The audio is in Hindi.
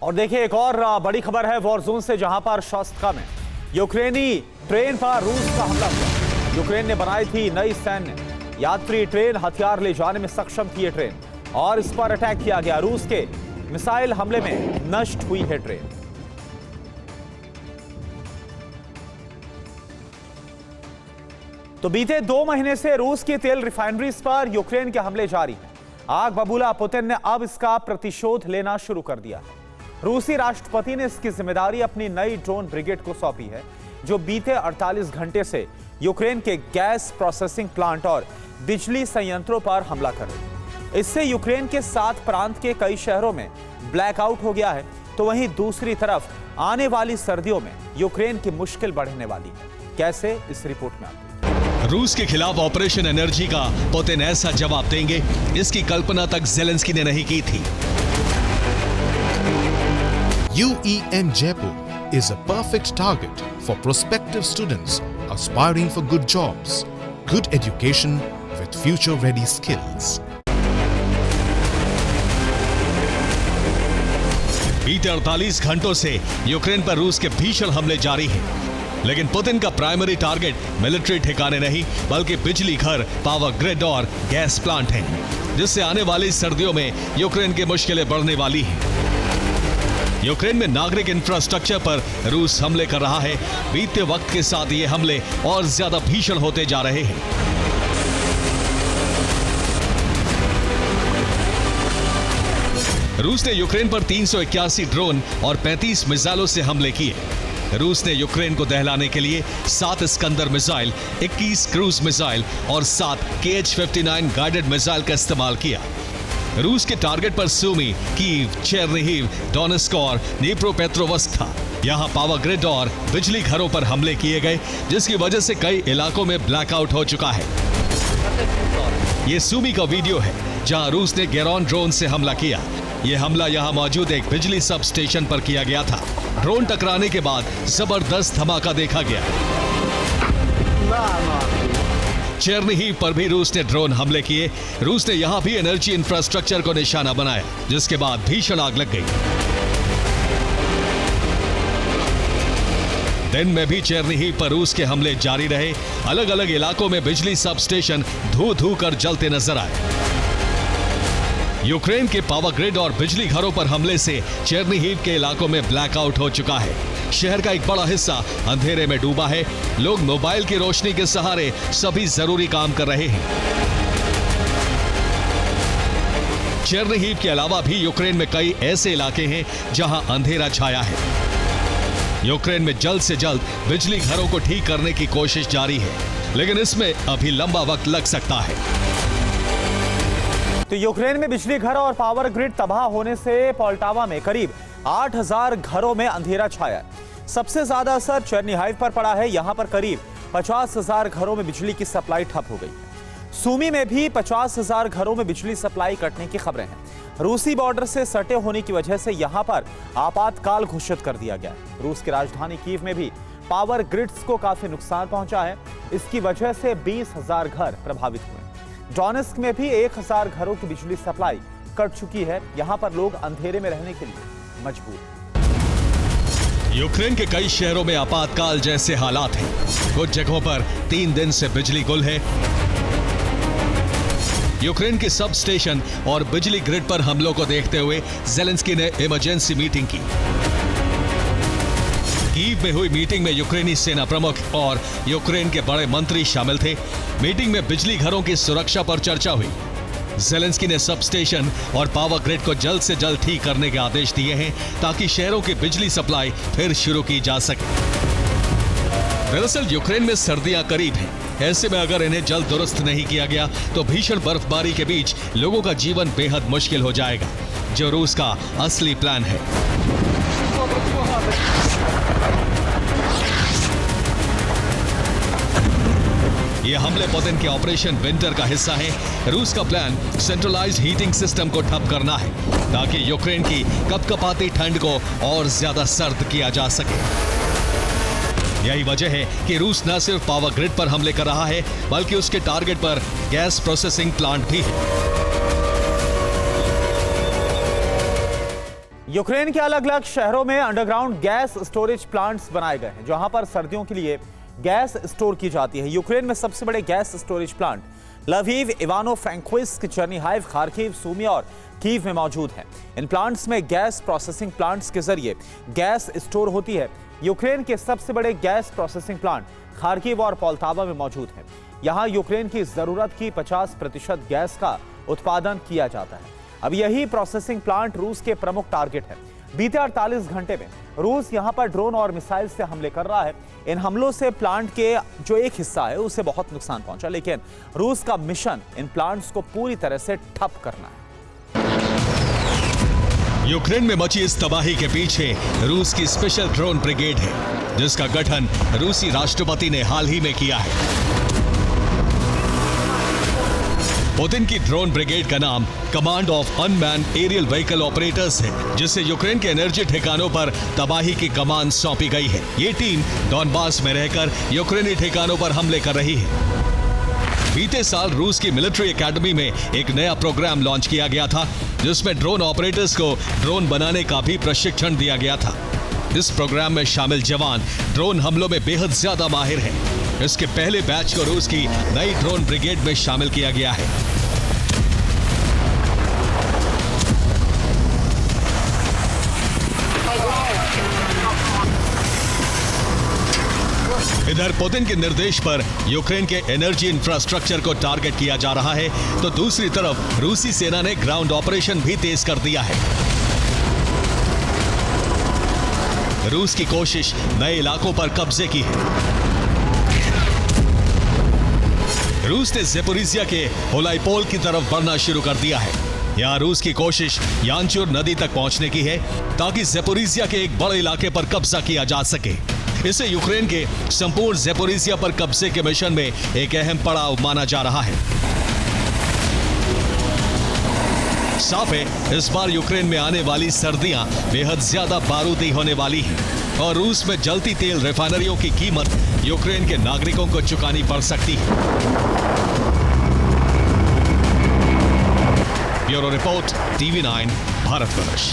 और देखिए एक और बड़ी खबर है वॉर जोन से, जहां पर शस्त्र में यूक्रेनी ट्रेन पर रूस का हमला हुआ। यूक्रेन ने बनाई थी नई सैन्य यात्री ट्रेन, हथियार ले जाने में सक्षम थी ये ट्रेन और इस पर अटैक किया गया। रूस के मिसाइल हमले में नष्ट हुई है ट्रेन। तो बीते 2 महीने से रूस की तेल रिफाइनरीज पर यूक्रेन के हमले जारी हैं। आग बबूला पुतिन ने अब इसका प्रतिशोध लेना शुरू कर दिया है। रूसी राष्ट्रपति ने इसकी जिम्मेदारी अपनी नई ड्रोन ब्रिगेड को सौंपी है, जो बीते 48 घंटे से यूक्रेन के गैस प्रोसेसिंग प्लांट और बिजली संयंत्रों पर हमला कर रही है। इससे यूक्रेन के 7 प्रांत के कई शहरों में ब्लैकआउट हो गया है। तो वहीं दूसरी तरफ आने वाली सर्दियों में यूक्रेन की मुश्किल बढ़ने वाली है। कैसे, इस रिपोर्ट में आते हैं। रूस के खिलाफ ऑपरेशन एनर्जी का पुतिन ऐसा जवाब देंगे, इसकी कल्पना तक ज़ेलेंस्की ने नहीं की थी। UEM Jaipur is a perfect target for prospective students aspiring for good jobs, good education with future-ready skills. बीते 48 घंटों से यूक्रेन पर रूस के भीषण हमले जारी हैं, लेकिन पुतिन का प्राइमरी टारगेट मिलिट्री ठिकाने नहीं बल्कि बिजली घर, पावर ग्रिड और गैस प्लांट हैं, जिससे आने वाली सर्दियों में यूक्रेन की मुश्किलें बढ़ने वाली हैं। यूक्रेन में नागरिक इंफ्रास्ट्रक्चर पर रूस हमले कर रहा है। बीतते वक्त के साथ ये हमले और ज्यादा भीषण होते जा रहे हैं। रूस ने यूक्रेन पर 381 ड्रोन और 35 मिसाइलों से हमले किए। रूस ने यूक्रेन को दहलाने के लिए 7 स्कंदर मिसाइल, 21 क्रूज मिसाइल और 7 KH-59 गाइडेड मिसाइल का इस्तेमाल किया। रूस के टारगेट पर सूमी, कीव, चेर्निहिव, डोनेत्स्क और नीप्रोपेट्रोव्स्क था। यहां पावर ग्रिड और बिजली घरों पर हमले किए गए, जिसकी वजह से कई इलाकों में ब्लैकआउट हो चुका है। ये सूमी का वीडियो है, जहां रूस ने गेरॉन ड्रोन से हमला किया। यह हमला यहां मौजूद एक बिजली सब स्टेशन पर किया गया था। ड्रोन टकराने के बाद जबरदस्त धमाका देखा गया। चेर्निहिव पर भी रूस ने ड्रोन हमले किए। रूस ने यहां भी एनर्जी इंफ्रास्ट्रक्चर को निशाना बनाया, जिसके बाद भीषण आग लग गई। दिन में भी चेर्निहिव पर रूस के हमले जारी रहे। अलग अलग इलाकों में बिजली सब स्टेशन धू धू कर जलते नजर आए। यूक्रेन के पावर ग्रिड और बिजली घरों पर हमले से चेर्निहिव के इलाकों में ब्लैकआउट हो चुका है। शहर का एक बड़ा हिस्सा अंधेरे में डूबा है। लोग मोबाइल की रोशनी के सहारे सभी जरूरी काम कर रहे हैं। चेर्निहिव के अलावा भी यूक्रेन में कई ऐसे इलाके हैं जहां अंधेरा छाया है। यूक्रेन में जल्द से जल्द बिजली घरों को ठीक करने की कोशिश जारी है, लेकिन इसमें अभी लंबा वक्त लग सकता है। तो यूक्रेन में बिजली घर और पावर ग्रिड तबाह होने से पोल्टावा में करीब 8000 घरों में अंधेरा छाया है। सबसे ज्यादा असर चेर्निहिव पर पड़ा है। यहां पर करीब 50,000 घरों में बिजली की सप्लाई ठप हो गई है। सूमी में भी 50,000 घरों में बिजली सप्लाई कटने की खबरें हैं। रूसी बॉर्डर से सटे होने की वजह से यहां पर आपातकाल घोषित कर दिया गया है। रूस की राजधानी कीव में भी पावर ग्रिड्स को काफी नुकसान पहुंचा है। इसकी वजह से 20,000 घर प्रभावित हुए। डोनेत्स्क में भी 1000 घरों की बिजली सप्लाई कट चुकी है। यहां पर लोग अंधेरे में रहने के लिए मजबूर हैं। यूक्रेन के कई शहरों में आपातकाल जैसे हालात हैं। कुछ जगहों पर 3 दिन से बिजली गुल है। यूक्रेन के सब स्टेशन और बिजली ग्रिड पर हमलों को देखते हुए ज़ेलेंस्की ने इमरजेंसी मीटिंग की। कीव में हुई मीटिंग में यूक्रेनी सेना प्रमुख और यूक्रेन के बड़े मंत्री शामिल थे। मीटिंग में बिजली घरों की सुरक्षा पर चर्चा हुई। ज़ेलेंस्की ने सब स्टेशन और पावर ग्रिड को जल्द से जल्द ठीक करने के आदेश दिए हैं, ताकि शहरों की बिजली सप्लाई फिर शुरू की जा सके। दरअसल यूक्रेन में सर्दियां करीब हैं। ऐसे में अगर इन्हें जल्द दुरुस्त नहीं किया गया तो भीषण बर्फबारी के बीच लोगों का जीवन बेहद मुश्किल हो जाएगा, जो रूस का असली प्लान है। ये हमले पुतिन के ऑपरेशन विंटर का हिस्सा है। रूस का प्लान सेंट्रलाइज्ड हीटिंग सिस्टम को ठप करना है, ताकि यूक्रेन की कपकपाती ठंड को और ज्यादा सर्द किया जा सके। यही वजह है कि रूस न सिर्फ पावर ग्रिड पर हमले कर रहा है, बल्कि उसके टारगेट पर गैस प्रोसेसिंग प्लांट भी है। यूक्रेन के अलग अलग शहरों में अंडरग्राउंड गैस स्टोरेज प्लांट्स बनाए गए हैं, जहां पर सर्दियों के लिए गैस स्टोर की जाती है। यूक्रेन में सबसे बड़े gas storage plant Lviv, Ivano-Frankivsk, Chernihiv, Kharkiv, Sumy और कीव में मौजूद हैं। इन प्लांट्स में गैस प्रोसेसिंग प्लांट्स के जरिए गैस स्टोर होती है। यूक्रेन के सबसे बड़े गैस प्रोसेसिंग प्लांट खार्किव और पोल्टावा में मौजूद हैं। यहाँ यूक्रेन की जरूरत की 50% गैस का उत्पादन किया जाता है। अब यही प्रोसेसिंग प्लांट रूस के प्रमुख टारगेट है। बीते 48 घंटे में रूस यहां पर ड्रोन और मिसाइल से हमले कर रहा है। इन हमलों से प्लांट के जो एक हिस्सा है उसे बहुत नुकसान पहुंचा, लेकिन रूस का मिशन इन प्लांट्स को पूरी तरह से ठप करना है। यूक्रेन में मची इस तबाही के पीछे रूस की स्पेशल ड्रोन ब्रिगेड है, जिसका गठन रूसी राष्ट्रपति ने हाल ही में किया है। पुतिन की ड्रोन ब्रिगेड का नाम command of unmanned aerial vehicle operators है, जिससे यूक्रेन के एनर्जी ठिकानों पर तबाही की कमान सौंपी गई है। ये टीम डॉनबास में रहकर यूक्रेनी ठिकानों पर हमले कर रही है। बीते साल रूस की मिलिट्री एकेडमी में एक नया प्रोग्राम लॉन्च किया गया था, जिसमें ड्रोन ऑपरेटर्स को ड्रोन बनाने का भी प्रशिक्षण दिया गया था। इस प्रोग्राम में शामिल जवान ड्रोन हमलों में बेहद ज्यादा माहिर हैं। इसके पहले बैच को रूस की नई ड्रोन ब्रिगेड में शामिल किया गया है। इधर पुतिन के निर्देश पर यूक्रेन के एनर्जी इंफ्रास्ट्रक्चर को टारगेट किया जा रहा है, तो दूसरी तरफ रूसी सेना ने ग्राउंड ऑपरेशन भी तेज कर दिया है। रूस की कोशिश नए इलाकों पर कब्जे की है। रूस ने ज़ेपोरिज़िया के होलाइपोल की तरफ बढ़ना शुरू कर दिया है। यहाँ रूस की कोशिश यांचुर नदी तक पहुंचने की है, ताकि ज़ेपोरिज़िया के एक बड़े इलाके पर कब्जा किया जा सके। इसे यूक्रेन के संपूर्ण ज़ेपोरिज़िया पर कब्जे के मिशन में एक अहम पड़ाव माना जा रहा है। साफ है, इस बार यूक्रेन में आने वाली सर्दियां बेहद ज्यादा बारूदी होने वाली हैं और रूस में जलती तेल रिफाइनरियों की कीमत यूक्रेन के नागरिकों को चुकानी पड़ सकती है। Bureau report, TV9 Bharatvarsh.